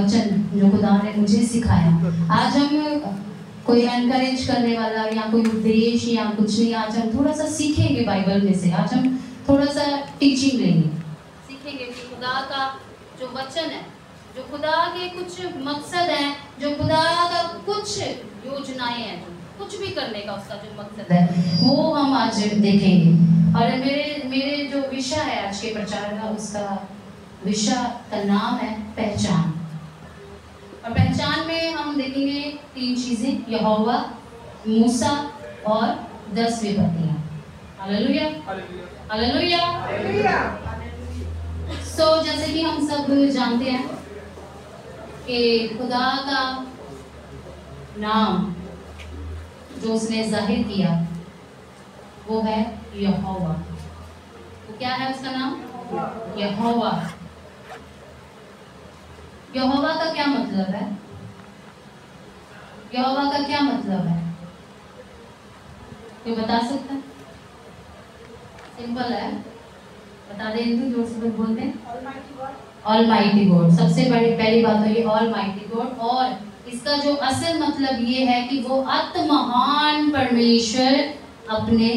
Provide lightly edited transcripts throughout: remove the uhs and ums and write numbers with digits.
वचन जो खुदा ने मुझे सिखाया। आज हम कोई एनकरेज करने वाला या कोई उपदेश या कुछ नहीं, आज हम थोड़ा सा सीखेंगे बाइबल में से। आज हम थोड़ा सा टीचिंग लेंगे, सीखेंगे कि खुदा का जो वचन है, जो खुदा के कुछ मकसद हैं, जो खुदा का कुछ योजनाएं हैं, कुछ भी करने का उसका जो मकसद है, वो हम आज देखेंगे। और मेरे जो विषय है आज के प्रचार का, उसका विषय का नाम है पहचान। और पहचान में हम देखेंगे 3 चीजें, यहोवा, मूसा और 10 विपत्तियां। हालेलुया, हालेलुया। सो जैसे कि हम सब जानते हैं कि खुदा का नाम जो उसने जाहिर किया वो है यहोवा। तो क्या है उसका नाम? यहोवा। यहोवा का क्या मतलब है? यहोवा का क्या मतलब है? कोई बता सकता है? सिंपल है, बता दें। हिंदू जोर से बोलते हैं ऑलमाइटी गॉड। सबसे पहली बात तो ये ऑलमाइटी गॉड। और इसका जो असल मतलब ये है कि वो अति महान परमेश्वर अपने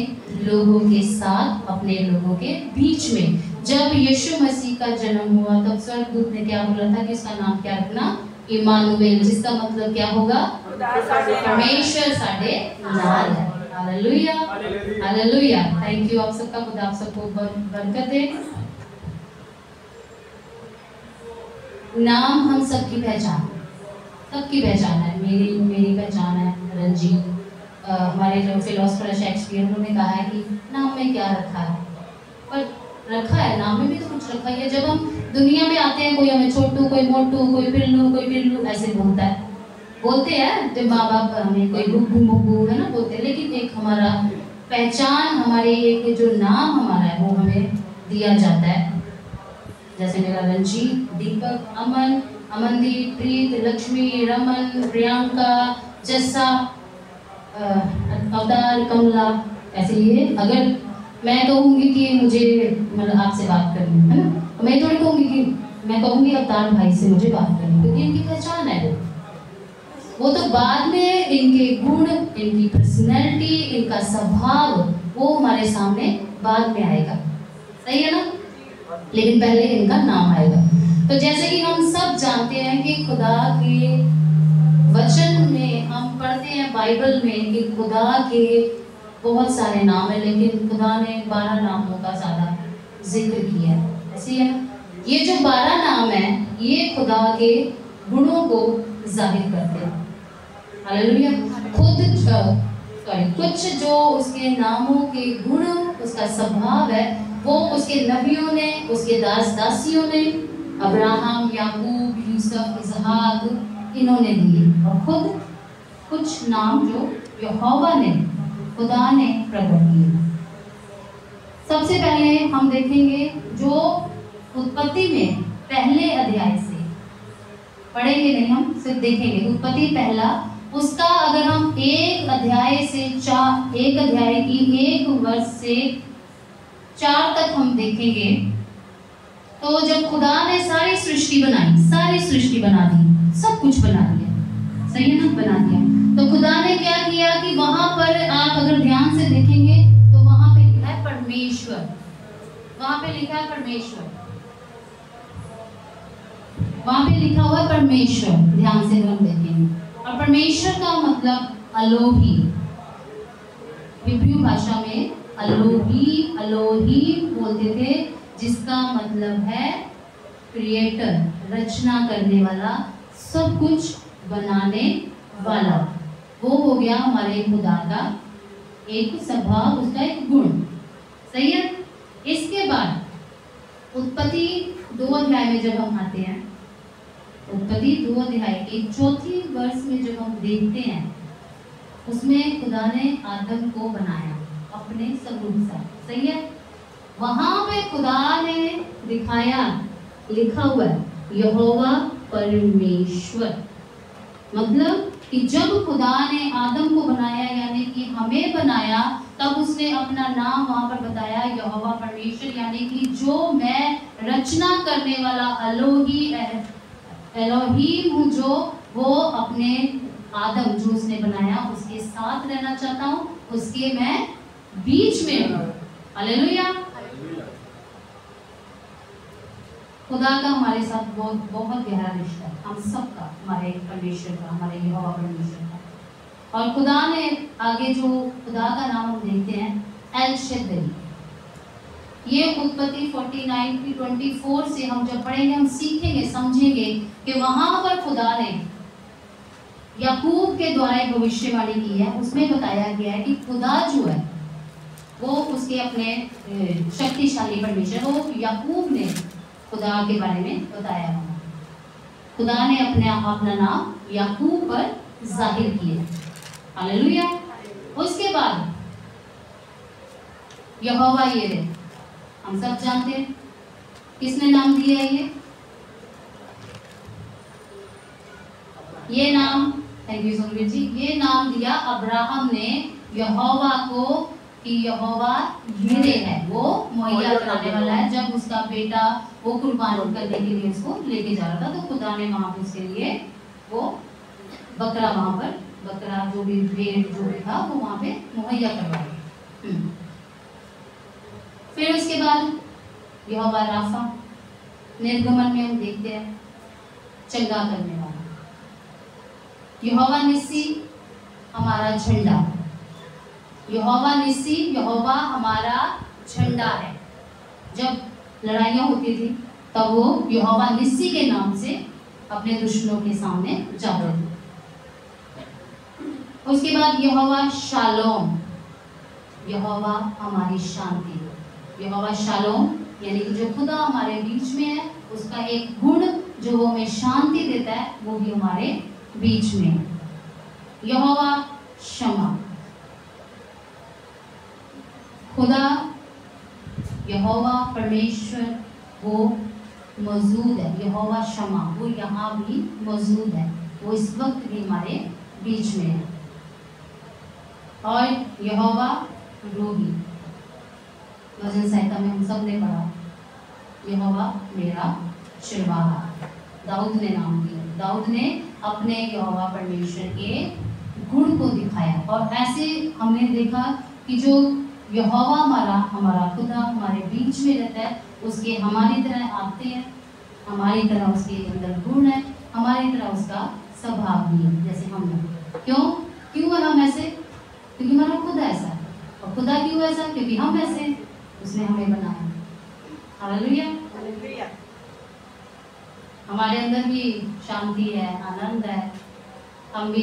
लोगों के साथ, अपने लोगों के बीच में। जब यीशु मसीह का जन्म हुआ तब स्वर्गदूत ने क्या बोला था कि इसका नाम क्या रखना? इमानुएल, जिसका मतलब क्या होगा? परमेश्वर साडे नाल है। Hallelujah, hallelujah. थैंक यू आप सबका, खुदा आप सबको बरकत दे। नाम हम सबकी पहचान, सबकी पहचान है। मेरी पहचान है रंजीत। हमारे जो फिलोसफर शेक्सपियर उन्होंने कहा है कि नाम में क्या रखा है, पर रखा है, नाम में भी तो कुछ रखा है। जब हम दुनिया में आते हैं, कोई हमें छोटू, कोई मोटू, कोई पिल्लू ऐसे बोलता है, बोलते हैं। जब माँ बाप हमें कोई गुग्गू मुग्गू है ना बोलते हैं, लेकिन एक हमारा पहचान, हमारे एक जो नाम हमारा है वो हमें दिया जाता है। जैसे मेरा रंजीत, दीपक, अमन, अमनदीप, प्रीत, लक्ष्मी, रमन, प्रियंका, जस्सा, अवतार, कमला, ऐसे ही है। अगर मैं कहूँगी कि मुझे मतलब आपसे बात करनी है ना, तो मैं थोड़ी कहूँगी कि मैं कहूँगी अवतार भाई से मुझे बात करनी, क्योंकि इनकी पहचान है वो तो बाद में इनके गुण, इनकी पर्सनैलिटी, इनका स्वभाव वो हमारे सामने बाद में आएगा। सही है ना? लेकिन पहले इनका नाम आएगा। तो जैसे कि हम सब जानते हैं कि खुदा के वचन में हम पढ़ते हैं बाइबल में कि खुदा के बहुत सारे नाम है, लेकिन खुदा ने 12 नामों का ज़्यादा जिक्र किया है। ऐसे है ना? ये जो 12 नाम है ये खुदा के गुणों को जाहिर करते हैं। हालेलुया। कुछ जो उसके नामों के गुण, उसका स्वभाव है, वो उसके नबियों ने, उसके दासियों ने, अब्राहम, याकूब, यूसुफ, इसहाक, इन्होंने दिए। और खुद कुछ नाम जो यहोवा ने, खुदा ने प्रकट किए। सबसे पहले हम देखेंगे जो उत्पत्ति में पहले अध्याय से, पढ़ेंगे नहीं, हम सिर्फ देखेंगे। उत्पत्ति पहला, उसका अगर हम एक अध्याय की 1 वर्ष से 4 तक हम देखेंगे, तो जब खुदा ने सारी सृष्टि बनाई, सारी सृष्टि बना दी, सब कुछ बना दिया, सही है ना? बना दिया। तो खुदा ने क्या किया कि वहां पर आप अगर ध्यान से देखेंगे तो वहां पे लिखा है परमेश्वर, वहां पे लिखा है परमेश्वर, वहां पे लिखा हुआ है परमेश्वर। ध्यान से हम देखेंगे। और परमेश्वर का मतलब अलोही, हिब्रू भाषा में अलोही बोलते थे, जिसका मतलब है क्रिएटर, रचना करने वाला, सब कुछ बनाने वाला। वो हो गया हमारे खुदा का एक स्वभाव, उसका एक गुण। सही है? इसके बाद उत्पत्ति 2 अध्याय में जब हम आते हैं, उत्पत्ति 2 अध्याय के 4 वर्ष में जब हम देखते हैं, उसमें खुदा ने आदम को बनाया अपने स्वरूप से। सही है? वहां पे खुदा ने दिखाया, लिखा हुआ है यहोवा परमेश्वर। मतलब कि जब खुदा ने आदम को बनाया, यानी कि हमें बनाया, तब उसने अपना नाम वहां पर बताया यहोवा परमेश्वर, यानी कि जो मैं रचना करने वाला अलोही एलोहीम हूँ जो वो अपने आदम जो उसने बनाया उसके साथ रहना चाहता हूँ, उसके मैं बीच में हूँ। हालेलुया। खुदा का हमारे साथ बहुत बहुत गहरा रिश्ता है, हम सबका, हमारे परमेश्वर का, हमारे यहोवा परमेश्वर का। और खुदा ने आगे जो खुदा का नाम हम देखते हैं एल शद्दै, ये उत्पत्ति 49:24 से हम जब पढ़ेंगे हम सीखेंगे, समझेंगे कि वहां पर खुदा ने याकूब के द्वारा एक भविष्यवाणी की है। उसमें बताया गया है कि खुदा जो है वो उसके अपने शक्तिशाली परमेश्वर, वो याकूब ने खुदा के बारे में बताया है। खुदा ने अपना नाम याकूब पर जाहिर किया। हालेलुया। उसके बाद यहोवा यिरे, हम सब जानते हैं किसने नाम दिया है ये नाम, थैंक यू सुनील जी, ये नाम दिया अब्राहम ने यहोवा को कि यहोवा यिरे है, वो मुहैया कराने वाला है। जब उसका बेटा वो कुर्बान करने के लिए उसको लेके जा रहा था तो खुदा ने वहां पर उसके लिए वो बकरा, वहां पर बकरा जो भी भेड़ जो भी था वो वहां पे मुहैया करवाया। फिर उसके बाद यहोवा राफा, निर्गमन में हम देखते हैं चंगा करने वाला। यहोवा निस्सी, हमारा झंडा। यहोवा निस्सी, यहोवा हमारा झंडा है। जब लड़ाइयाँ होती थी तब वो यहोवा निस्सी के नाम से अपने दुश्मनों के सामने जाते थे। उसके बाद यहोवा शालोम, यहोवा हमारी शांति। यहोवा शालोम यानी कि जो खुदा हमारे बीच में है, उसका एक गुण जो वो हमें शांति देता है वो भी हमारे बीच में है। यहोवा क्षमा, खुदा यहोवा परमेश्वर वो मौजूद है। यहोवा क्षमा वो यहाँ भी मौजूद है, वो इस वक्त भी हमारे बीच में है। और यहोवा रोही, भजन संहिता में हम सब ने पढ़ा, यहोवा मेरा चरवाहा। दाऊद ने नाम दिया, दाऊद ने अपने यहोवा परमेश्वर के गुण को दिखाया। और ऐसे हमने देखा कि जो यहोवा हमारा खुदा हमारे बीच में रहता है, उसके हमारी तरह आते हैं, हमारी तरह उसके अंदर गुण है, हमारी तरह उसका स्वभाव भी है जैसे हम लोग। क्यों है हम ऐसे? क्योंकि हमारा खुदा ऐसा है। और खुदा क्यों ऐसा? क्योंकि हम ऐसे हैं, उसने हमें बनाया। हालेलुया। हमारे अंदर भी शांति है, आनंद है, हम भी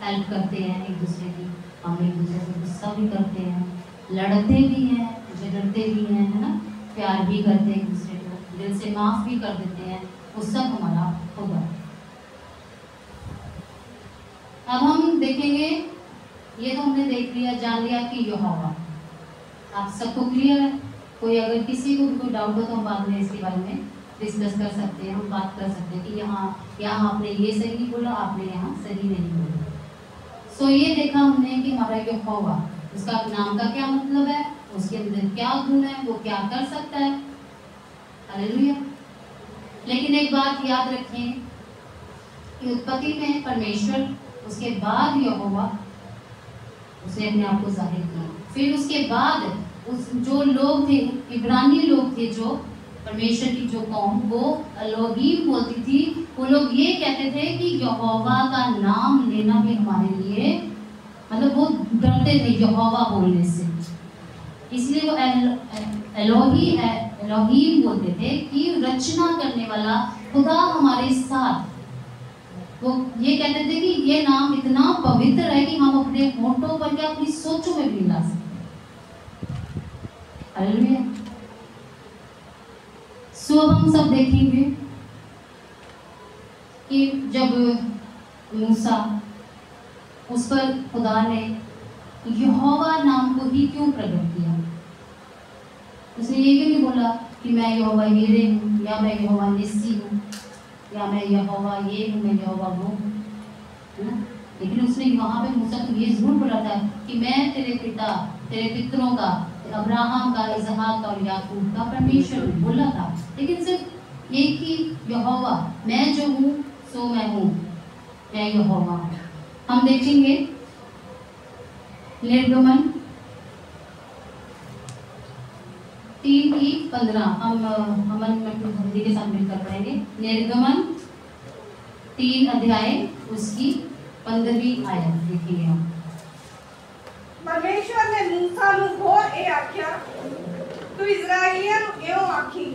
हेल्प करते हैं एक दूसरे की, हम एक दूसरे से गुस्सा भी करते हैं, लड़ते भी हैं, झगड़ते भी हैं, है ना, प्यार भी करते हैं एक दूसरे को, दिल से माफ भी कर देते हैं। वो सब हमारा खुदा। अब हम देखेंगे, ये तो हमने देख लिया, जान लिया कि यहोवा। आप सबको क्लियर है? कोई अगर किसी को भी कोई डाउट हो तो हम बाद में इसके बारे में डिस्कस कर सकते हैं, हम बात कर सकते हैं कि यहाँ आपने ये सही बोला, आपने यहाँ सही नहीं बोला। सो ये देखा हमने कि हमारा यहोवा, उसका नाम का क्या मतलब है, उसके अंदर क्या गुण है, वो क्या कर सकता है। हालेलुया। लेकिन एक बात याद रखें कि उत्पत्ति में परमेश्वर, उसके बाद यहोवा, उसने अपने आप को जाहिर किया। फिर उसके बाद उस जो लोग थे, इब्रानी लोग थे, जो परमेश्वर की जो कौम, वो एलोहीम बोलती थी, वो लोग ये कहते थे कि यहोवा का नाम लेना भी हमारे लिए, मतलब वो डरते थे यहोवा बोलने से, इसलिए वो एलोहीम बोलते थे कि रचना करने वाला खुदा हमारे साथ। वो ये कहते थे कि ये नाम इतना पवित्र है कि हम अपने होठों पर क्या, अपनी सोचों में भी ला सकते। हालेलुया। सो हम सब देखेंगे कि जब मूसा, उस पर खुदा ने यहोवा नाम को ही क्यों प्रकट किया, उसने ये क्यों नहीं बोला कि मैं यहोवा यिरे हूँ, या मैं यहोवा निस्सी हूँ, या मैं यहोवा ये हूँ, मैं यहोवा वो हूँ, है ना। लेकिन उसने वहाँ पे मूसा को ये जरूर बोला था कि मैं तेरे पितरों का, अब्राहम का, इसहाक का और याकूब का परमेश्वर बोला था। लेकिन सिर्फ एक ही यहोवा, मैं जो हूँ यहोवा। हम देखेंगे निर्गमन 3:15, हम हिंदी के साथ मिलकर पढ़ेंगे। निर्गमन 3 अध्याय उसकी 15वीं आयत देखेंगे हम। परमेश्वर ने मूसा ਨੂੰ ਹੋਰ ਇਹ ਆਖਿਆ, ਤੂੰ ਇਜ਼ਰਾਈਲੀਆਂ ਨੂੰ ਇਉਂ ਆਖੀ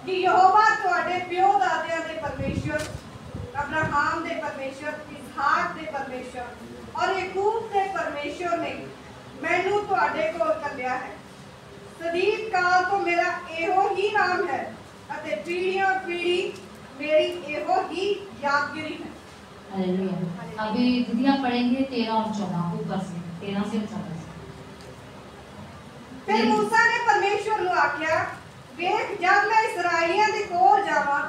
ਕਿ ਯਹੋਵਾ ਤੁਹਾਡੇ ਪਿਓ ਦਾਦਿਆਂ ਦੇ ਪਰਮੇਸ਼ਰ, ਅਬਰਾਹਾਮ ਦੇ ਪਰਮੇਸ਼ਰ, ਇਸਹਾਕ ਦੇ ਪਰਮੇਸ਼ਰ ਔਰ ਯਾਕੂਬ ਦੇ ਪਰਮੇਸ਼ਰ ਨੇ ਮੈਨੂੰ ਤੁਹਾਡੇ ਕੋਲ ਕੱਢਿਆ ਹੈ। ਸਦੀਕ ਕਾਲ ਤੋਂ ਮੇਰਾ ਇਹੋ ਹੀ ਨਾਮ ਹੈ ਅਤੇ ਪੀੜ੍ਹੀਆਂ ਪੀੜ੍ਹੀ मेरी एहो ही यादगिरी है। हालेलुया। अभी दीदी आप पढ़ेंगे 13 और 14 ऊपर से, 13 से 14 से। फिर मूसा ने परमेश्वर ਨੂੰ ਆਖਿਆ, ਵੇਖ ਜਦ ਮੈਂ ਇਸਰਾਈਲੀਆਂ ਦੇ ਕੋਲ ਜਾਵਾਂ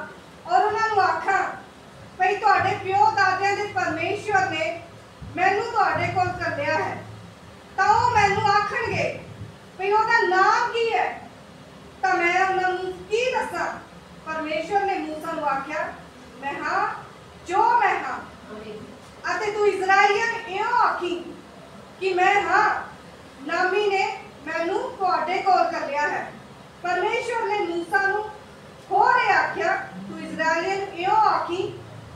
ਔਰ ਉਹਨਾਂ ਨੂੰ ਆਖਾਂ ਭਈ ਤੁਹਾਡੇ ਪਿਓ ਦਾਦਿਆਂ ਦੇ ਪਰਮੇਸ਼ਵਰ ਨੇ ਮੈਨੂੰ ਤੁਹਾਡੇ ਕੋਲ ਕੱਢਿਆ ਹੈ, ਤਾਂ ਉਹ ਮੈਨੂੰ ਆਖਣਗੇ ਭਈ ਉਹਦਾ ਨਾਮ ਕੀ ਹੈ, ਤਾਂ ਮੈਂ ਉਹਨਾਂ ਨੂੰ ਕੀ ਦੱਸਾਂ। परमेश्वर ने मूसा ਨੂੰ ਆਖਿਆ, मैं हाँ जो मैं हाँ, ਅਤੇ ਤੂੰ ਇਜ਼ਰਾਈਲੀਆਂ ਨੂੰ ਇਉਂ ਆਖੀ ਕਿ मैं हाँ ਨਾਮੀ ਨੇ ਮੈਨੂੰ ਤੁਹਾਡੇ ਕੋਲ ਕੱਢਿਆ ਹੈ। परमेश्वर ने मूसा ਨੂੰ ਹੋਰ ਇਹ ਆਖਿਆ, ਤੂੰ ਇਜ਼ਰਾਈਲੀਆਂ ਨੂੰ ਇਉਂ ਆਖੀ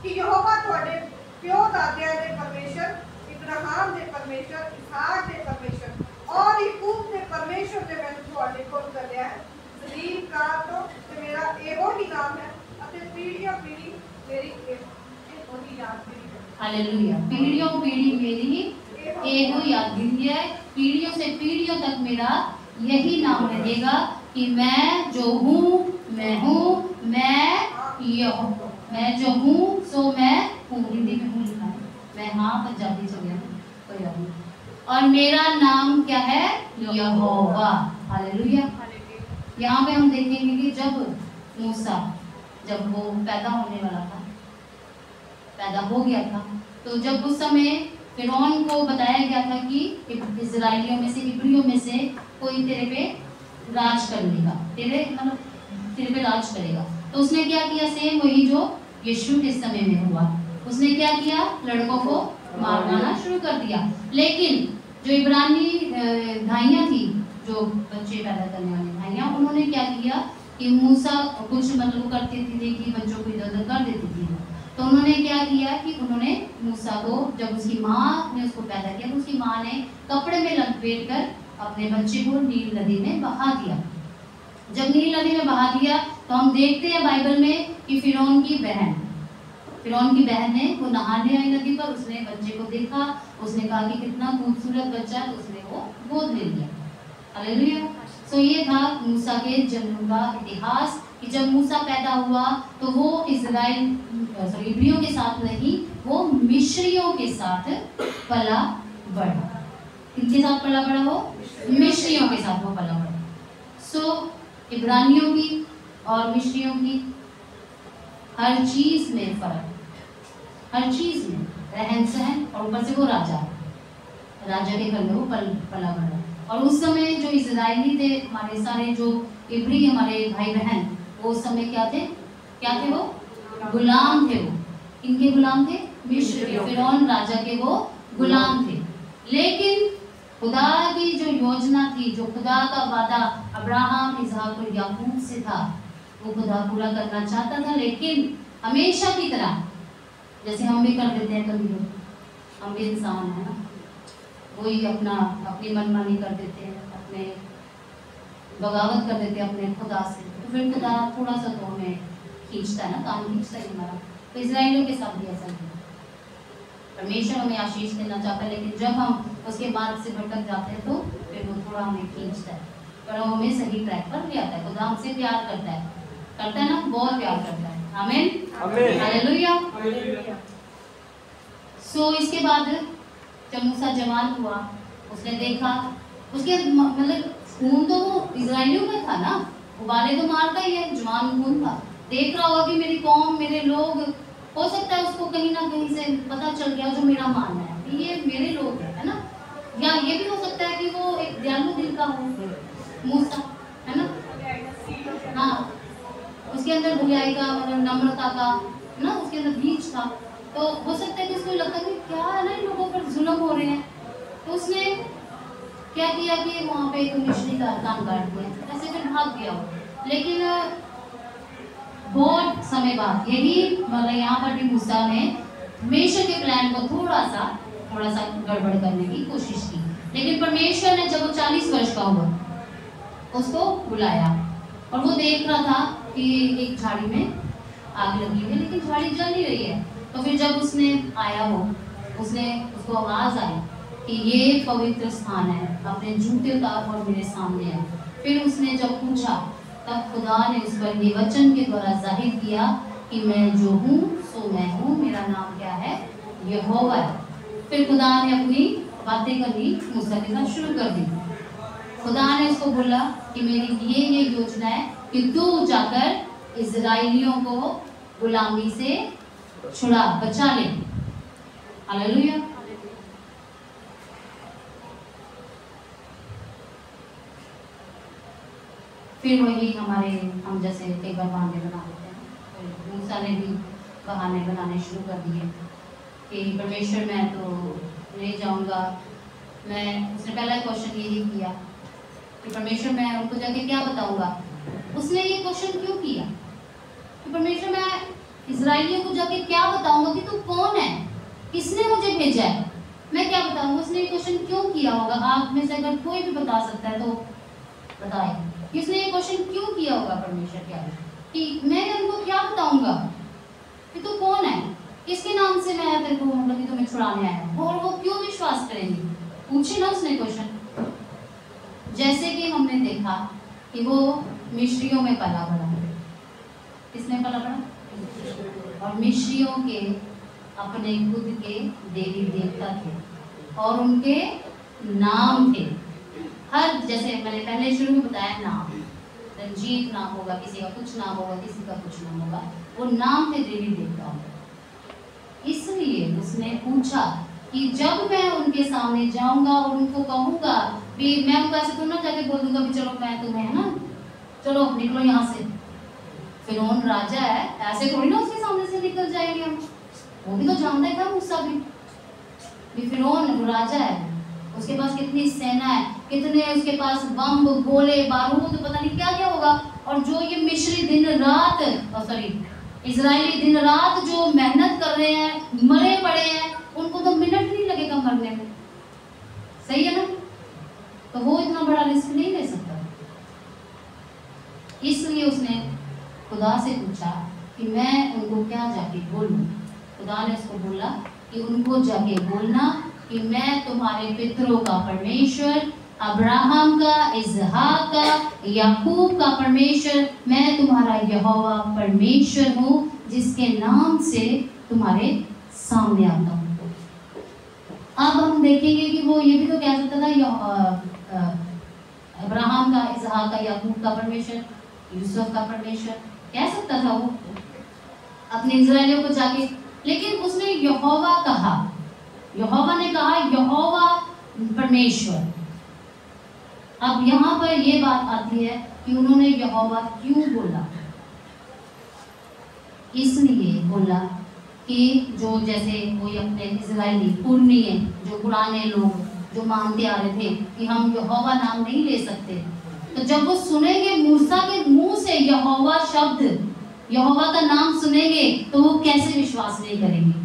ਕਿ ਯਹੋਵਾ ਤੁਹਾਡੇ ਪਿਓ ਦਾਦਿਆਂ ਦੇ ਪਰਮੇਸ਼ਰ, ਇਬਰਾਹਿਮ ਦੇ ਪਰਮੇਸ਼ਰ, ਇਸਹਾਕ ਦੇ ਪਰਮੇਸ਼ਰ ਔਰ ਯਾਕੂਬ ਦੇ ਪਰਮੇਸ਼ਰ ਨੇ ਮੈਨੂੰ ਤੁਹਾਡੇ ਕੋਲ ਕੱਢਿਆ ਹੈ। सदीक काल तो मेरा एहो ही नाम है अते पीढ़ियों पीढ़ी मेरी एहो ही यादगिरी है। हालेलुया। पीढ़ियों पीढ़ी मेरी एहो यादगिरी है। पीढ़ियों से पीढ़ियों तक मेरा यही नाम रहेगा कि मैं जो हूँ, मैं हूँ, मैं यहोवा, मैं जो हूँ सो मैं हूँ। हिंदी में हूँ लिखा है, मैं हाँ पंजाबी चल गया कोई बात नहीं। और मेरा नाम क्या है? यहोवा। हालेलुया। यहाँ पे हम देखेंगे कि जब मूसा, जब वो पैदा होने वाला था, पैदा हो गया था, तो जब उस समय फिरौन को बताया गया था कि इजराइलियों में से, इब्रियों में से कोई तेरे पे राज कर लेगा, तेरे पे राज करेगा। तो उसने क्या किया? सेम वही जो यीशु के समय में हुआ। उसने क्या किया? लड़कों को मारना शुरू कर दिया। लेकिन जो इब्रानी भाइयाँ थी, जो बच्चे पैदा करने वाली भाइयाँ, उन्होंने क्या किया कि मूसा कुछ मतलब करती थी कि बच्चों को इधर उधर कर देती थी, तो उन्होंने क्या किया कि उन्होंने मूसा को, जब उसकी माँ ने उसको पैदा किया तो उसकी माँ ने कपड़े में लपेट कर अपने बच्चे को नील नदी में बहा दिया। जब नील नदी में बहा दिया तो हम देखते हैं बाइबल में कि फिरौन की बहन ने वो नहाने आई नदी पर, उसने बच्चे को देखा, उसने कहा कि कितना खूबसूरत बच्चा है, तो उसने वो गोद ले लिया। हालेलुया। सो ये था मूसा के जन्म का इतिहास कि जब मूसा पैदा हुआ तो वो इब्रियों के साथ नहीं, वो मिस्रियों के साथ पला बढ़ा। किनके साथ पला बढ़ा? वो मिस्रियों के साथ वो पला बढ़ा। सो इब्रानियों की और मिस्रियों की हर चीज में फर्क, हर चीज में रहन सहन, और ऊपर से वो राजा के घर में वो पला बढ़ा। और उस समय जो इजराइली थे, हमारे सारे जो इब्री हमारे भाई बहन, वो उस समय क्या थे? वो गुलाम थे। वो इनके गुलाम थे, मिस्र के फिरौन राजा के वो गुलाम थे। लेकिन खुदा की जो योजना थी, जो खुदा का वादा अब्राहम, इसहाक और याकूब से था, वो खुदा पूरा करना चाहता था। लेकिन हमेशा की तरह जैसे हम भी कर देते हैं, कभी हम भी इंसान है ना, वही अपनी मनमानी कर देते हैं, अपने बगावत कर देते हैं अपने खुदा से, तो फिर खुदा थोड़ा सा तो हमें खींचता है ना, काम खींचता है हमारा। तो इजराइलियों के साथ भी ऐसा नहीं। परमेश्वर हमें आशीष देना चाहता है, लेकिन जब हम उसके मार्ग से भटक जाते हैं तो फिर वो थोड़ा हमें खींचता है, पर वो हमें सही ट्रैक पर ले आता है। खुदा हमसे प्यार करता है ना, बहुत प्यार करता है। आमीन, हालेलुया। सो इसके बाद जब मूसा जवान हुआ, उसने देखा, उसके मतलब खून तो वो इजराइलियों में था ना, उबाले तो मारता ही है, जवान खून था। देख रहा होगा कि मेरी कौम, मेरे लोग, हो सकता है उसको कहीं ना कहीं से पता चल गया जो मेरा मानना है कि ये मेरे लोग है ना, या ये भी हो सकता है कि वो एक दयालु दिल का हो मूसा, है ना। हाँ, उसके अंदर भलाई का, मतलब नम्रता का, ना, उसके अंदर बीज था। तो हो सकता है कि उसको लगता है कि क्या है ना, इन लोगों पर जुल्म हो रहे हैं। तो उसने क्या किया कि वहाँ पे एक मिशनरी का काम काट दिया, ऐसे फिर भाग गया वो। लेकिन बहुत समय बाद यही मतलब यहाँ पर भी मूसा ने परमेश्वर के प्लान को थोड़ा सा गड़बड़ करने की कोशिश की। लेकिन परमेश्वर ने जब वो 40 वर्ष का हुआ उसको बुलाया, और वो देख रहा था कि एक झाड़ी में आग लगी है लेकिन झाड़ी जल नहीं रही है। तो फिर जब उसने आया उसको आवाज आई कि ये पवित्र स्थान है, अपने जूते उतार और मेरे सामने है। फिर उसने जब पूछा तब खुदा ने उस पर ये वचन के द्वारा जाहिर किया कि मैं जो हूँ सो मैं हूँ, मेरा नाम क्या है, यहोवा है। फिर खुदा ने अपनी बातें करनी मूसा के साथ शुरू कर दी। खुदा ने उसको बोला कि मेरी ये योजना है कि तू जाकर इजराइलियों को गुलामी से छुड़ा, बचा ले। हालेलुया। फिर वही हम जैसे कई बार बहाने बना लेते हैं, मूसा ने भी बहाने बनाने शुरू कर दिए कि परमेश्वर मैं तो नहीं जाऊंगा। उसने पहला क्वेश्चन यही किया कि परमेश्वर मैं उनको जाके क्या बताऊंगा। उसने ये क्वेश्चन क्यों किया कि परमेश्वर मैं इजराइलियों को जाके क्या बताऊंगा कि तू कौन है, किसने मुझे भेजा है, मैं क्या बताऊंगा। उसने ये क्वेश्चन क्यों किया होगा? आप में से अगर कोई भी बता सकता है तो बताए कि उसने ये क्वेश्चन क्यों किया होगा परमेश्वर के आगे कि मैं उनको क्या बताऊंगा कि तू कौन है, किसके नाम से मैं तेरे को मतलब कि तुम्हें छुड़ाने आया, और वो क्यों विश्वास करेंगे। पूछे ना उसने क्वेश्चन। जैसे कि हमने देखा कि वो मिस्रियों में पला बड़ा, किसमें पला बड़ा, और मिस्रियों के अपने खुद के देवी देवता थे और उनके नाम थे। हर जैसे मैंने पहले शुरू में बताया, नाम रंजीत नाम होगा, किसी का कुछ नाम होगा, किसी का कुछ नाम होगा, वो नाम थे देवी देवताओं। इसलिए उसने पूछा कि जब मैं उनके सामने जाऊंगा और उनको कहूंगा भी, मैं उनको ऐसे तो ना जाके बोल दूंगा भी चलो मैं तुम्हें है ना, चलो निकलो यहाँ से। फिरौन राजा है, ऐसे थोड़ी ना उसके सामने से निकल जाएंगे हम। वो भी तो जानता है था मूसा भी फिरौन राजा है, उसके पास कितनी सेना है, कितने उसके पास बम गोले बारूद पता नहीं क्या क्या होगा। और जो ये मिस्री दिन रात इजरायली दिन रात जो मेहनत कर रहे हैं, मरे पड़े हैं, उनको तो मिनट नहीं लगेगा मरने में, सही है ना। तो वो इतना बड़ा रिस्क नहीं ले सकता। इसलिए उसने खुदा से पूछा कि मैं उनको क्या जाके बोलूं। खुदा ने उसको बोला कि उनको जाके बोलना कि मैं तुम्हारे पितरों का परमेश्वर, अब्राहम का, इसहाक का, याकूब का परमेश्वर, मैं तुम्हारा यहोवा परमेश्वर हूँ जिसके नाम से तुम्हारे सामने आता हूँ। अब हम देखेंगे कि वो ये भी तो कह सकता था अब्राहम का, इसहाक का, याकूब का परमेश्वर, यूसुफ का परमेश्वर कह सकता था वो अपने इजराइलियों को जाके। लेकिन उसने यहोवा कहा, यहोवा ने कहा यहोवा परमेश्वर। अब यहाँ पर ये बात आती है कि उन्होंने यहोवा क्यों बोला। इसलिए बोला कि जो जैसे कोई अपने इजराइली पुरनिये, जो पुराने लोग जो मानते आ रहे थे कि हम यहोवा नाम नहीं ले सकते, तो जब वो सुनेंगे मूसा के मुंह से यहोवा शब्द, यहोवा का नाम सुनेंगे, तो वो कैसे विश्वास नहीं करेंगे,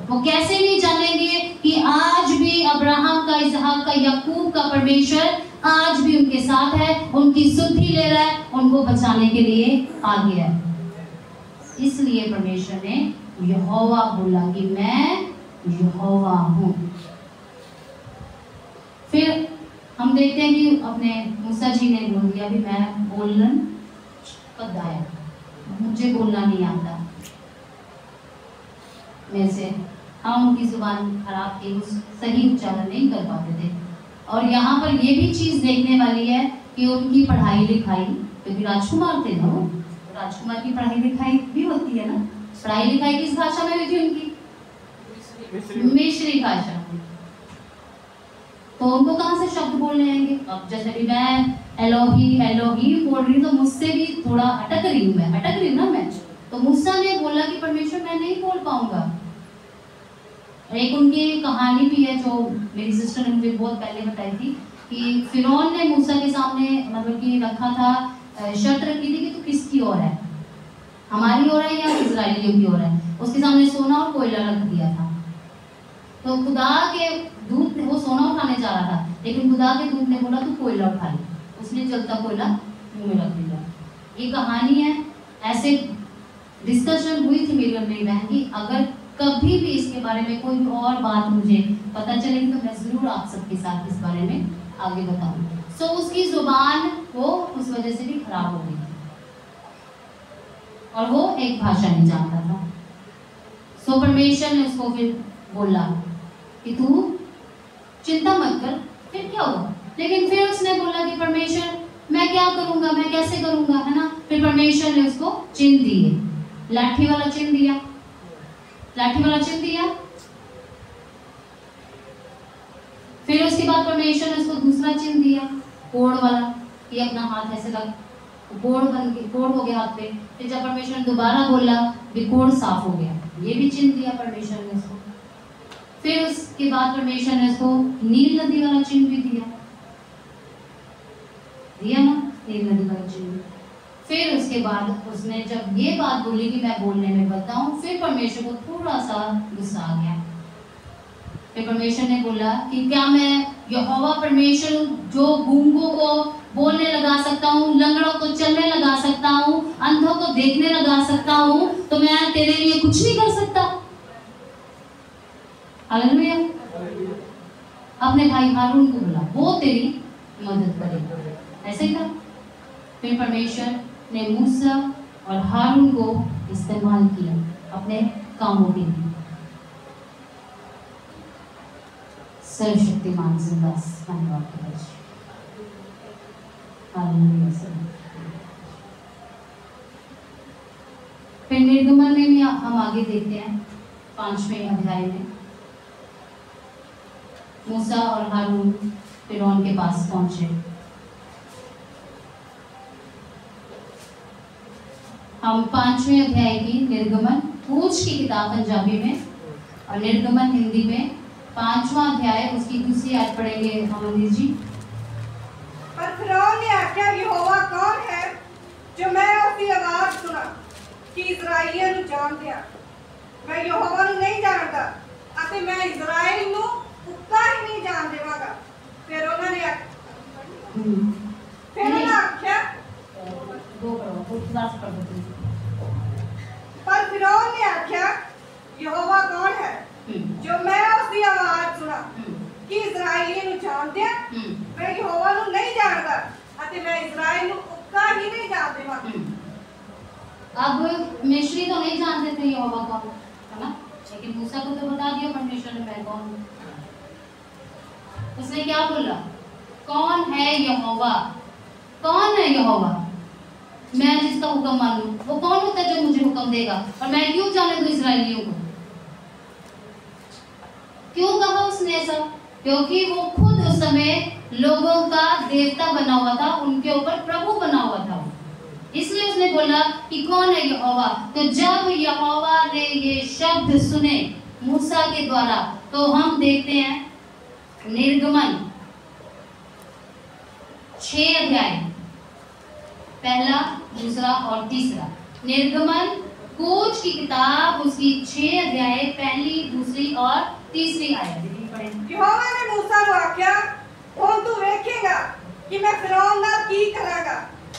वो कैसे नहीं जानेंगे कि आज भी अब्राहम का, इसहाक का, याकूब का परमेश्वर आज भी उनके साथ है, उनकी सुधि ले रहा है, उनको बचाने के लिए आ गया है। इसलिए परमेश्वर ने यहोवा बोला कि मैं यहोवा हूँ। फिर हम देखते हैं कि अपने मूसा जी ने बोल दिया भी मैं बोलन पदाया, मुझे बोलना नहीं आता मेरे से। हम उनकी जुबान खराब थी, सही उच्चारण नहीं कर पाते थे। और यहाँ पर ये भी चीज़ देखने वाली है कि उनकी पढ़ाई लिखाई, क्योंकि राजकुमार थे ना वो, राजकुमार की पढ़ाई लिखाई भी होती है ना। पढ़ाई लिखाई किस भाषा में हुई थी उनकी? मिस्री भाषा में। तो उनको कहाँ से शब्द बोलने आएंगे? अब जैसे भी मैं एलोही एलोही बोल रही हूँ तो मुझसे भी थोड़ा अटक रही हूँ ना मैं। तो मूसा ने बोला कि परमेश्वर मैं नहीं बोल पाऊंगा, एक उनकी कहानी भी है जो मेरी सिस्टर ने मुझे बहुत पहले बताई थी कि फिरौन ने मूसा के सामने मतलब कि रखा था, शर्त रखी थी कि तू किसकी ओर है, हमारी ओर है या इजराइलियों की ओर है। उसके सामने सोना और कोयला रख दिया था। तो खुदा के दूत ने, वो सोना उठाने जा रहा था, लेकिन खुदा के दूत ने बोला तू कोयला उठा ले। उसने जलता कोयला मुंह में रख दिया। ये कहानी है। ऐसे डिस्कशन हुई थी मेरी और मेरी बहन की, अगर कभी भी इसके बारे में कोई भी और बात मुझे पता चलेगी तो मैं जरूर आप सबके साथ इस बारे में आगे बताऊंगी। सो उसकी जुबान वो उस वजह से भी खराब हो गई और वो एक भाषा नहीं जानता था। सो परमेश्वर ने उसको फिर बोला कि तू चिंता मत कर, फिर क्या हुआ। लेकिन फिर उसने बोला कि परमेश्वर मैं क्या करूंगा, मैं कैसे करूंगा, है ना। फिर परमेश्वर ने उसको चिन्ह दिए, लाठी वाला चिन्ह दिया, लाठी वाला चिन्ह दिया। फिर उसके बाद परमेश्वर ने उसको दूसरा चिन्ह दिया, कोड़ वाला, कि अपना हाथ ऐसे रख, कोड़ बन के कोड़ हो गया हाथ पे। फिर जब परमेश्वर ने दोबारा बोला भी कोड़ साफ हो गया, ये भी चिन्ह दिया परमेश्वर ने उसको। फिर उसके बाद परमेश्वर ने उसको नील नदी वाला चिन्ह भी दिया ना, नील नदी वाला चिन्ह। फिर उसके बाद उसने जब ये बात बोली कि मैं बोलने में बताऊं, फिर परमेश्वर को थोड़ा सा गुस्सा आ गया। फिर परमेश्वर ने बोला कि क्या मैं यहोवा परमेश्वर जो गूंगों को बोलने लगा सकता हूँ, लंगड़ों को चलने लगा सकता हूँ, अंधों को देखने लगा सकता हूँ, तो मैं तेरे लिए कुछ नहीं कर सकता। हालेलुया। अपने भाई हारून को बोला, वो तेरी मदद करेगा। ऐसे ही था। फिर परमेश्वर ने मूसा और हारून को इस्तेमाल किया अपने कामों के लिए। सर्वशक्तिमान जिंदा धन्यवाद। फिर निर्गमन में भी हम आगे देखते हैं 5वें अध्याय में मूसा और हारून फिरौन के पास पहुंचे। हम 5वें अध्याय की निर्गमन, पूछ की किताब पंजाबी में और निर्गमन हिंदी में 5वां अध्याय उसकी दूसरी आयत पढ़ेंगे अमनदीप जी। पर फिरौन ने आख्या यहोवा कौन है जो मैं उसकी आवाज सुना कि इजराइलियों ਨੂੰ ਜਾਣਦਿਆਂ मैं यहोवा ਨੂੰ नहीं जानता ਅਤੇ मैं इजराइल ਨੂੰ ਉੱਕਾ ही नहीं जान देवांगा। फिर उन्होंने आख्या पर फिरौन ने आख्या यहोवा कौन है जो मैं उसकी आवाज सुना कि इजराइलियों ਨੂੰ ਜਾਣਦਿਆਂ मैं यहोवा ਨੂੰ नहीं जानता ਅਤੇ मैं इजराइल ਨੂੰ ਉੱਕਾ ही नहीं जान देवांगा। अब मिस्री तो नहीं जानते थे यहोवा कौन है ना, लेकिन मूसा को तो बता दिया परमेश्वर ने मैं कौन हूँ। उसने क्या बोला, कौन है यहोवा, कौन है यहोवा, मैं जिसका हुक्म मानूं, वो कौन होता है जो मुझे हुक्म देगा, और मैं क्यों जाने दूं इस्राएलियों को। क्यों कहा उसने ऐसा, क्योंकि वो खुद उस समय लोगों का देवता बना हुआ था, उनके ऊपर प्रभु बना हुआ था, इसलिए उसने बोला कि कौन है यहोवा। तो जब यहोवा ने ये शब्द सुने मूसा के द्वारा, तो हम देखते हैं निर्गमन 6 अध्याय, पहला, दूसरा और तीसरा। निर्गमन कूच की किताब उसकी 6 अध्याय, पहली, दूसरी और तीसरी आयत पढ़ें। यहोवा ने मूसा को आख्या हुण तू वेखेगा कि मैं फिरौन नाल की करांगा,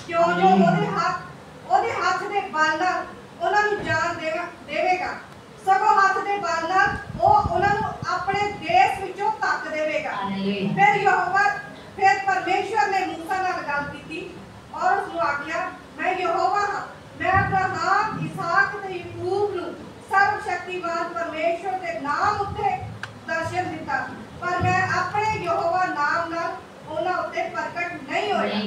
क्यों जो ਉਹਦੇ ਹੱਥ ਦੇ ਬਲ ਨਾਲ ਉਹਨਾਂ ਨੂੰ ਜਾਨ ਦੇਵੇਗਾ, ਸਗੋਂ ਹੱਥ ਦੇ ਬਲ ਨਾਲ ਉਹ ਉਹਨਾਂ ਨੂੰ ਆਪਣੇ ਦੇਸ਼ ਵਿੱਚੋਂ ਤੱਕ ਦੇਵੇਗਾ। ਫਿਰ ਪਰਮੇਸ਼ਵਰ ਨੇ मूसा ਨਾਲ ਗੱਲ ਕੀਤੀ ਔਰ ਉਸ ਨੂੰ ਆਖਿਆ ਮੈਂ ਯਹੋਵਾ ਹਾਂ, ਮੈਂ ਅਬਰਾਹਮ, ਇਸਾਕ ਤੇ ਯਾਕੂਬ ਨੂੰ ਸਰਵ ਸ਼ਕਤੀਮਾਨ ਪਰਮੇਸ਼ਵਰ ਦੇ ਨਾਮ ਉੱਤੇ ਦਰਸ਼ਨ ਦਿੱਤਾ, ਪਰ ਮੈਂ ਆਪਣੇ ਯਹੋਵਾ ਨਾਮ ਨਾਲ ਉਹਨਾਂ ਉੱਤੇ ਪ੍ਰਗਟ नहीं होया।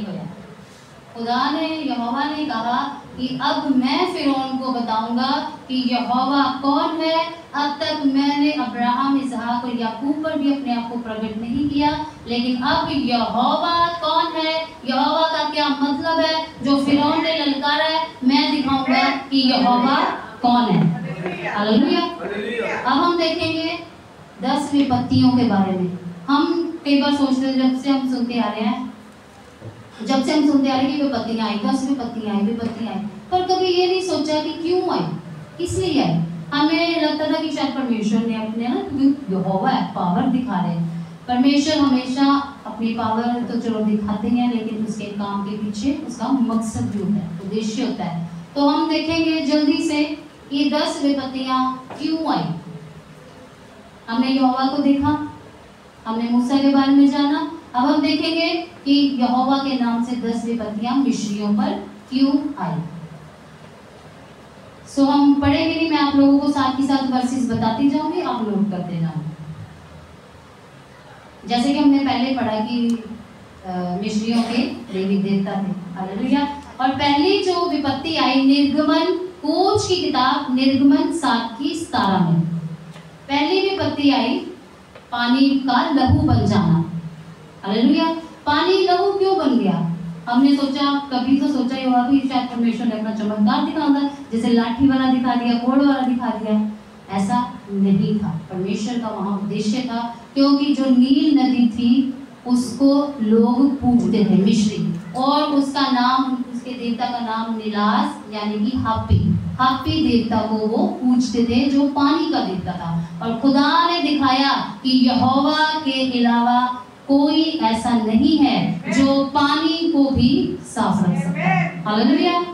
खुदा ने, यहोवा ने कहा कि अब मैं फिरौन को बताऊंगा कि यहोवा कौन है। अब तक मैंने अब्राहम, इसहाक और याकूब पर भी अपने आप को प्रकट नहीं किया, लेकिन अब यहोवा कौन है, यहोवा का क्या मतलब है, जो फिरौन ने ललकारा है, मैं दिखाऊंगा कि यहोवा कौन है। हालेलुया। अब हम देखेंगे 10 विपत्तियों के बारे में। हम कई बार सोचते हैं, जब से हम सुनते आ रहे हैं कि विपत्तियां आई, 10 विपत्तियां आई, पर कभी ये नहीं सोचा कि क्यों आई, किस लिए आई। हमें लगता था कि शायद परमेश्वर ने अपने ना, क्योंकि यहोवा है, पावर दिखा रहे हैं। परमेश्वर हमेशा अपनी पावर तो चलो दिखाते हैं, लेकिन उसके काम के पीछे उसका मकसद भी होता है, उद्देश्य होता है। तो हम देखेंगे जल्दी से ये 10 विपत्तियां क्यों आई। हमने यहोवा को देखा, हमने मूसा के बारे में जाना। अब हम देखेंगे कि यहोवा के नाम से 10 विपत्तियां मिस्रियों पर क्यों आई। सो हम पढ़ेंगे नहीं, मैं आप लोगों को साथ ही साथ वर्सेस बताती जाऊंगी, आप नोट करते जाओ। जैसे कि हमने पहले पढ़ा कि मिस्रियों के देवी देवता थे, हालेलुया। और पहली जो विपत्ति आई, निर्गमन, कोच की किताब निर्गमन 7:17 में पहली विपत्ति आई, पानी का लहू बन जाना, हालेलुया। पानी लहू क्यों बन गया? हमने सोचा, कभी तो सोचा ही होगा कि शायद परमेश्वर ने अपना चमत्कार दिखाऊंगा, जैसे लाठी वाला दिखा दिया, कोड़ वाला दिखा दिया। ऐसा नहीं था, परमेश्वर का वहां उद्देश्य था, क्योंकि जो नील नदी थी उसको लोग पूजते थे मिस्री, और उसका नाम, उसके देवता का नाम नीलास यानी कि हापी देवता को वो पूजते थे, जो पानी का देवता था। और खुदा ने दिखाया कि यहोवा के अलावा कोई ऐसा नहीं है जो पानी को भी साफ रख सकता है, हालेलुया।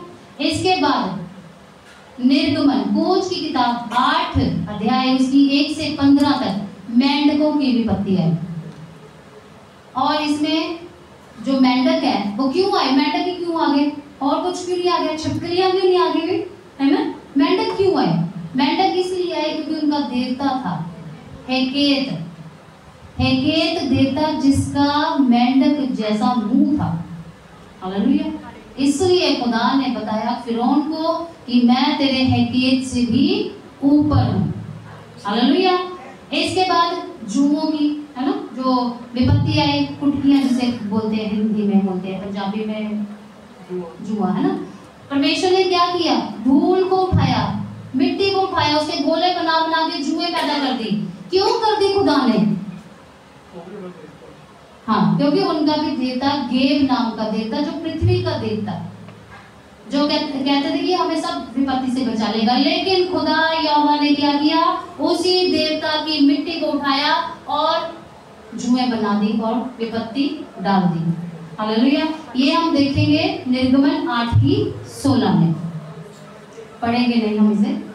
इसके बाद निर्गमन, कोच की किताब 8 अध्याय उसकी 1 से 15 तक मेंढकों की विपत्ति है। और इसमें जो मेंढक है वो क्यों आए, मेंढक ही क्यों आ गए, और कुछ क्यों नहीं आ गया, छिपकलियां क्यों नहीं आ गई, है ना? मेंढक क्यों आए? मेंढक इसलिए आए क्योंकि उनका देवता था हेकेत देवता, जिसका मेंढक जैसा मुंह था, हालेलुया। इसलिए खुदा ने बताया फिरौन को कि मैं तेरे हेकेत से भी ऊपर हूँ, हालेलुया। इसके बाद जुओं की, है ना, जो विपत्ति आई, कुटकियां जिसे बोलते हैं, हिंदी में बोलते हैं, पंजाबी में जुआ, है ना। परमेश्वर ने क्या किया? धूल को उठाया, मिट्टी को उठाया, उसके गोले बना बना के जुए पैदा कर दी। क्यों कर दी खुदा ने? हाँ, क्योंकि उनका भी देवता गेब नाम का देवता, जो पृथ्वी का देवता, जो कहते थे कि हमें सब विपत्ति से बचा लेगा, लेकिन खुदा यहोवा ने क्या किया? उसी देवता की मिट्टी को उठाया और जुए बना दी और विपत्ति डाल दी, हालेलुया। ये हम देखेंगे निर्गमन 8:16 में, पढ़ेंगे नहीं हम इसे।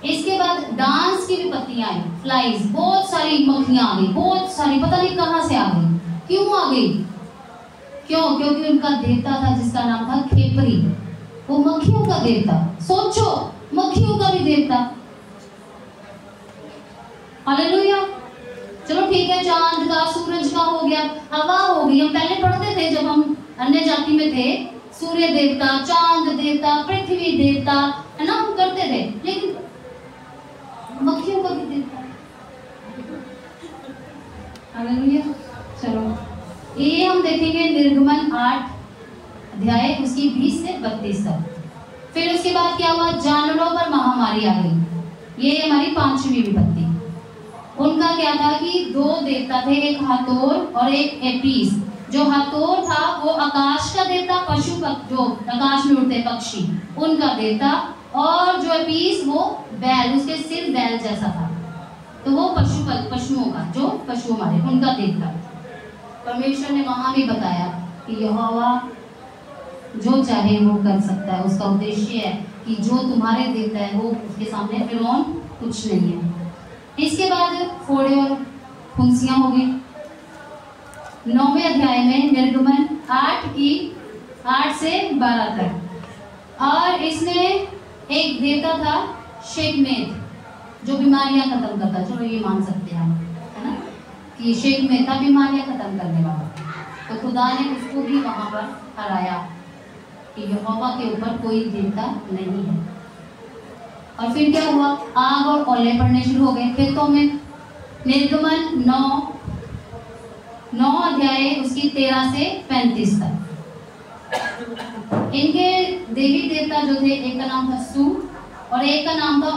इसके बाद डांस की विपत्तियां आई, फ्लाइज, बहुत सारी मक्खियां आ गई, बहुत सारी, पता नहीं कहां से आ गई, क्यों आ गई? क्यों? क्योंकि उनका देवता था जिसका नाम था खेपरी, वो मक्खियों का देवता। सोचो, मक्खियों का भी देवता, हालेलुया। चलो ठीक है, चांद का, सूरज का हो गया, हवा हो गई। हम पहले पढ़ते थे जब हम अन्य जाति में थे, सूर्य देवता, चांद देवता, पृथ्वी देवता, है ना, हम करते थे, लेकिन मक्खियों का भी देवता, हालेलुया। चलो ये हम देखेंगे निर्गमन 8 अध्याय उसकी 20 से 32 तक। फिर उसके बाद क्या हुआ? जानवरों पर महामारी आ गई। ये हमारी 5वीं विपत्ति। उनका क्या था कि 2 देवता थे, एक हाथोर और एक एपीस। जो हाथोर था वो आकाश का देवता, पशु जो आकाश में उड़ते पक्षी, उनका देवता, और जो एपीस वो बैल, उसके सिर बैल जैसा था, तो वो पशुओं का, जो पशु हमारे, उनका देवता। परमेश्वर ने वहां भी बताया कि यहोवा जो चाहे वो कर सकता है, उसका उद्देश्य है कि जो तुम्हारे देवता है वो, उसके सामने फिरौन कुछ नहीं है। इसके बाद फोड़े और फुंसियां हो गई। 9वें अध्याय में निर्गमन 8 से 12 तक। और इसमें एक देवता था शेकमेत, जो बीमारियां खत्म करता। चलो ये मान सकते हैं हम, है ना, कि शेकमेत था बीमारियां खत्म करने वाला। तो खुदा ने उसको भी वहां पर हराया कि यहोवा के ऊपर कोई देवता नहीं है। और फिर क्या हुआ? आग और ओले पड़ने शुरू हो गए खेतों में। निर्गमन 9 अध्याय उसकी 13 से 35 तक। इनके देवी देवता जो थे, एक का नाम था सू और एक का नाम था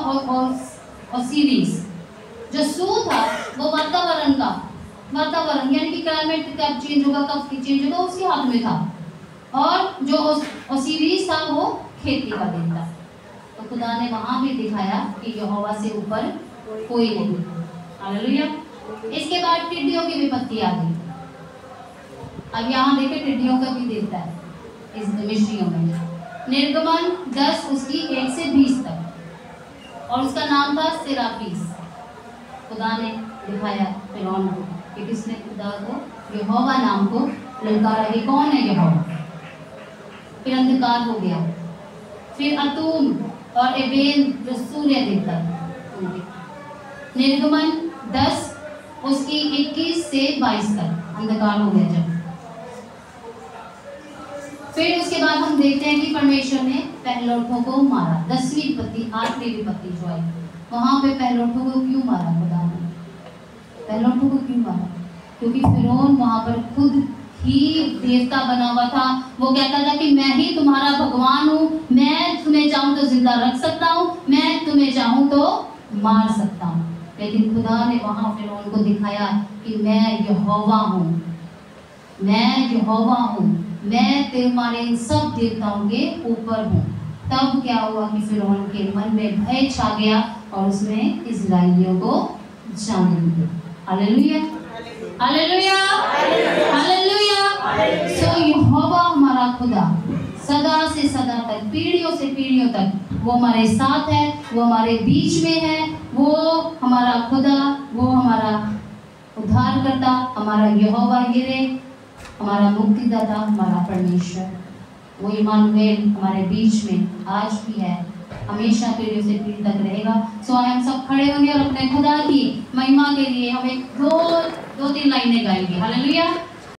ओसीरिस। जो सू था वो वातावरण यानी कि क्लाइमेट कब चेंज होगा, कब चेंज होगा, उसके हाथ में था। और जो ओसीरिस था वो खेती का दिन था। तो खुदा ने वहां भी दिखाया कि यहोवा से ऊपर कोई नहीं। हालेलुया। इसके बाद टिड्डियों की विपत्ति आ गई। अब यहाँ देखे टिड्डियों का भी देता है इस मिस्ट्रियों में। निर्गमन 10 उसकी 1 से 20 तक, और उसका नाम था सेरापीस। खुदा ने दिखाया फिरौन को कि किसने खुदा को यहोवा नाम को ललकारा, ये कौन है यहोवा। फिर अंधकार हो गया। फिर अतूम और एबेन जो सूर्य देवता है। निर्गमन 10 उसकी 21 से 22 तक अंधकार हो गया जब। फिर उसके बाद हम देखते हैं कि परमेश्वर ने पहलौठों को मारा। 10वीं विपत्ति, आखिरी विपत्ति जो आई, वहां पे पहलौठों को क्यों मारा खुदा ने? पहलौठों को क्यों मारा? क्योंकि फिरौन वहां पर खुद ही देवता बना हुआ था। वो कहता था कि मैं ही तुम्हारा भगवान हूँ, मैं तुम्हें चाहूँ तो जिंदा रख सकता हूँ, मैं तुम्हें चाहूँ तो मार सकता हूँ। लेकिन खुदा ने वहां फिरौन को दिखाया कि मैं यहोवा हूँ, मैं यहोवा हूँ, मैं तुम्हारे इन सब देवताओं के ऊपर हूँ। तब क्या हुआ कि फिरौन के मन में भय छा गया और उसने इस्राएलियों को जाने दिया। हालेलुया, हालेलुया, हालेलुया। सो यहोवा हमारा खुदा सदा से सदा तक, पीढ़ियों से पीढ़ियों तक वो हमारे साथ है, वो हमारे बीच में है। वो हमारा खुदा, वो हमारा उद्धारकर्ता, हमारा यहोवा यिरे, हमारा मुक्तिदाता, हमारा परमेश्वर, वो इमानुएल हमारे बीच में आज भी है, हमेशा पीढ़ियों से पीढ़ी तक रहेगा। सो हम सब खड़े होंगे और अपने खुदा की महिमा के लिए हम एक दो तीन लाइनें गाएंगे। हालेलुया।